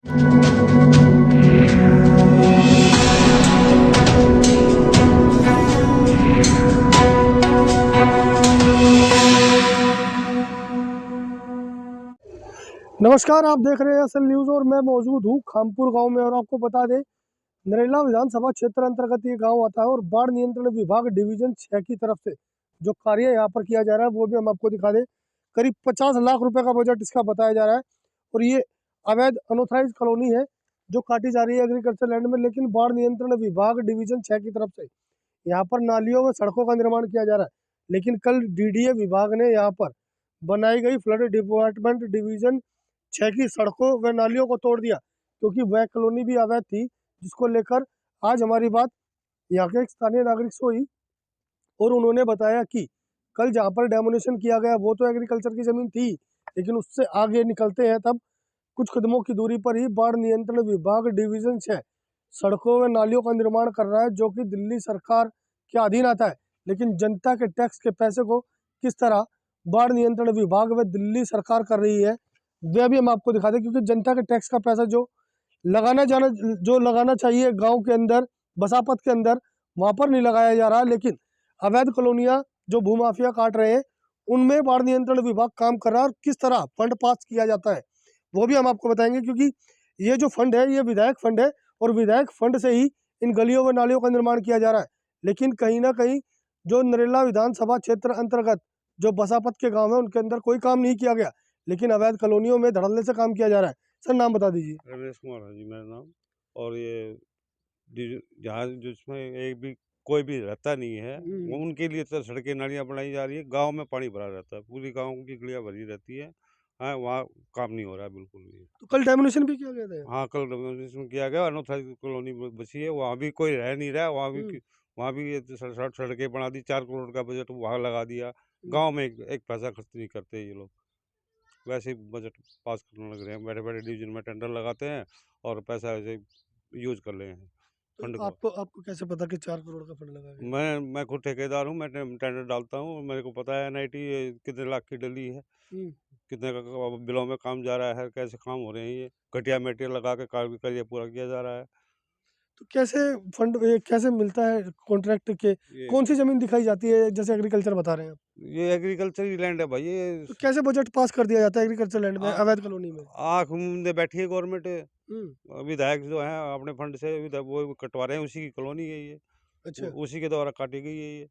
नमस्कार, आप देख रहे हैं असल न्यूज़ और मैं मौजूद हूँ खामपुर गांव में। और आपको बता दें, नरेला विधानसभा क्षेत्र अंतर्गत ये गांव आता है और बाढ़ नियंत्रण विभाग डिवीजन 6 की तरफ से जो कार्य यहाँ पर किया जा रहा है वो भी हम आपको दिखा दें। करीब 50 लाख रुपए का बजट इसका बताया जा रहा है। और ये अवैध अनऑथराइज कॉलोनी है जो काटी जा रही है एग्रीकल्चर लैंड में, लेकिन बाढ़ नियंत्रण विभाग डिवीजन 6 की तरफ से यहाँ पर नालियों में सड़कों का निर्माण किया जा रहा है। लेकिन कल डीडीए विभाग ने यहाँ पर बनाई गई फ्लड डिपार्टमेंट डिवीजन 6 की सड़कों व नालियों को तोड़ दिया, क्योंकि वह कॉलोनी भी अवैध थी, जिसको लेकर आज हमारी बात यहाँ के एक स्थानीय नागरिक से हुई। और उन्होंने बताया कि कल जहाँ पर डेमोनेशन किया गया वो तो एग्रीकल्चर की ज़मीन थी, लेकिन उससे आगे निकलते हैं तब कुछ कदमों की दूरी पर ही बाढ़ नियंत्रण विभाग डिवीजन 6 सड़कों व नालियों का निर्माण कर रहा है, जो कि दिल्ली सरकार के अधीन आता है। लेकिन जनता के टैक्स के पैसे को किस तरह बाढ़ नियंत्रण विभाग व दिल्ली सरकार कर रही है वह भी हम आपको दिखा दें, क्योंकि जनता के टैक्स का पैसा जो लगाना चाहिए गांव के अंदर, बसापत के अंदर, वहां पर नहीं लगाया जा रहा। लेकिन अवैध कॉलोनियां जो भूमाफिया काट रहे हैं उनमें बाढ़ नियंत्रण विभाग काम कर रहा है। और किस तरह फंड पास किया जाता है वो भी हम आपको बताएंगे, क्योंकि ये जो फंड है ये विधायक फंड है और विधायक फंड से ही इन गलियों व नालियों का निर्माण किया जा रहा है। लेकिन कहीं ना कहीं जो नरेला विधानसभा क्षेत्र अंतर्गत जो बसापत के गांव है उनके अंदर कोई काम नहीं किया गया, लेकिन अवैध कॉलोनियों में धड़ल्ले से काम किया जा रहा है। सर, नाम बता दीजिए। रमेश कुमार है जी मेरा नाम। और ये जहाँ जिसमें एक भी कोई भी रहता नहीं है वो उनके लिए तो सड़कें नालियाँ बनाई जा रही है। गांव में पानी भरा रहता है, पूरी गांव की गलियाँ भरी रहती है। हाँ, वहाँ काम नहीं हो रहा है बिल्कुल भी। तो कल डेमोनेशन भी किया गया था। हाँ, कल डेमोलिशन किया गया। अनऑथराइज कॉलोनी बची है, वहाँ भी कोई रह नहीं रहा है। वहाँ भी ये सड़कें बना दी। 4 करोड़ का बजट वहाँ लगा दिया। गाँव में एक पैसा खर्च नहीं करते ये लोग, वैसे ही बजट पास करने लग रहे हैं। बैठे बैठे डिवीजन में टेंडर लगाते हैं और पैसा ऐसे यूज कर रहे हैं फंड तो को। आपको कैसे पता कि 4 करोड़ का फंड लगा गया? मैं खुद ठेकेदार हूँ, मैं टेंडर डालता हूँ। मेरे को पता है एनआईटी कितने लाख की डली है, कितने का बिलों में काम जा रहा है, कैसे काम हो रहे हैं। ये घटिया मेटेरियल लगा के कार्य पूरा किया जा रहा है। तो कैसे फंड कैसे मिलता है कॉन्ट्रैक्ट के? कौन सी जमीन दिखाई जाती है, जैसे एग्रीकल्चर बता रहे हैं आप? ये एग्रीकल्चर ही लैंड है भाई। ये तो कैसे बजट पास कर दिया जाता है एग्रीकल्चर लैंड में, अवैध कॉलोनी में? आँख मूंदे बैठी है गवर्नमेंट। विधायक जो है अपने फंड से वो कटवा रहे हैं, उसी की कॉलोनी है ये। अच्छा। उसी के द्वारा काटी गई है ये।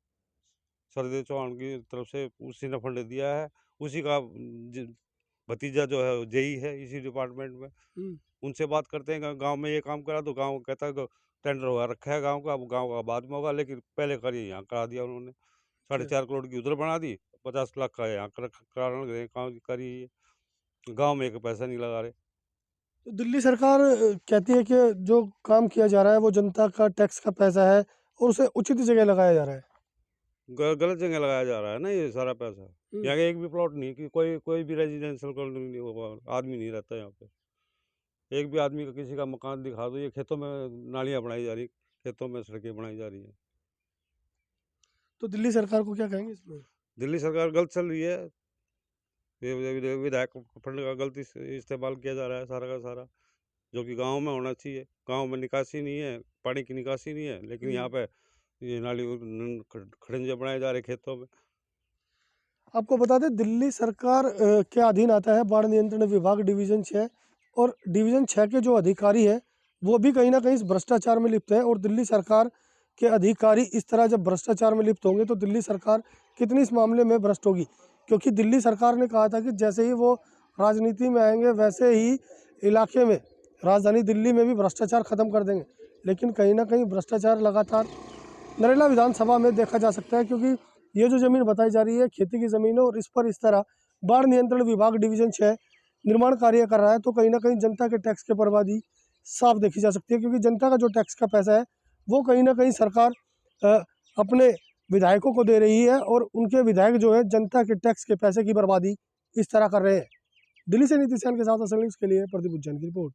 सरदेव चौहान की तरफ से उसी ने फंड दिया है। उसी का भतीजा जो है जेई है इसी डिपार्टमेंट में। उनसे बात करते हैं गांव में ये काम करा, तो गांव कहता है टेंडर हुआ रखा है गांव का, अब गांव का बाद में होगा। लेकिन पहले करिए यहाँ करा दिया उन्होंने। 4.5 करोड़ की उधर बना दी, 50 लाख का यहाँ कराने गए काम करिए। गांव में एक पैसा नहीं लगा रहे। तो दिल्ली सरकार कहती है कि जो काम किया जा रहा है वो जनता का टैक्स का पैसा है और उसे उचित जगह लगाया जा रहा है। गलत जगह लगाया जा रहा है ना ये सारा पैसा। यहाँ एक भी प्लॉट नहीं कि कोई भी रेजिडेंशियल कॉलोनी नहीं होगा, आदमी नहीं रहता यहाँ पे। एक भी आदमी का किसी का मकान दिखा दो। ये खेतों में नालियाँ बनाई जा रही, खेतों में सड़कें बनाई जा रही है। तो दिल्ली सरकार को क्या कहेंगे इसमें? दिल्ली सरकार गलत चल रही है। विधायक फंड का गलत इस्तेमाल किया जा रहा है सारा का सारा, जो कि गांव में होना चाहिए। गांव में निकासी नहीं है, पानी की निकासी नहीं है, लेकिन यहाँ पे ये नाली खड़ंजे बनाए जा रहे खेतों में। आपको बता दें, दिल्ली सरकार के अधीन आता है बाढ़ नियंत्रण विभाग डिवीजन 6। और डिवीजन 6 के जो अधिकारी हैं वो भी कहीं ना कहीं इस भ्रष्टाचार में लिप्त हैं। और दिल्ली सरकार के अधिकारी इस तरह जब भ्रष्टाचार में लिप्त होंगे तो दिल्ली सरकार कितनी इस मामले में भ्रष्ट होगी। क्योंकि दिल्ली सरकार ने कहा था कि जैसे ही वो राजनीति में आएंगे वैसे ही इलाके में, राजधानी दिल्ली में भी भ्रष्टाचार ख़त्म कर देंगे। लेकिन कहीं ना कहीं भ्रष्टाचार लगातार नरेला विधानसभा में देखा जा सकता है, क्योंकि ये जो ज़मीन बताई जा रही है खेती की ज़मीन है और इस पर इस तरह बाढ़ नियंत्रण विभाग डिवीजन 6 निर्माण कार्य कर रहा है। तो कहीं ना कहीं जनता के टैक्स की बर्बादी साफ देखी जा सकती है, क्योंकि जनता का जो टैक्स का पैसा है वो कहीं ना कहीं सरकार अपने विधायकों को दे रही है और उनके विधायक जो है जनता के टैक्स के पैसे की बर्बादी इस तरह कर रहे हैं। दिल्ली से नीतीश के साथ असल न्यूज़ के लिए प्रदीप उज्जैन की रिपोर्ट।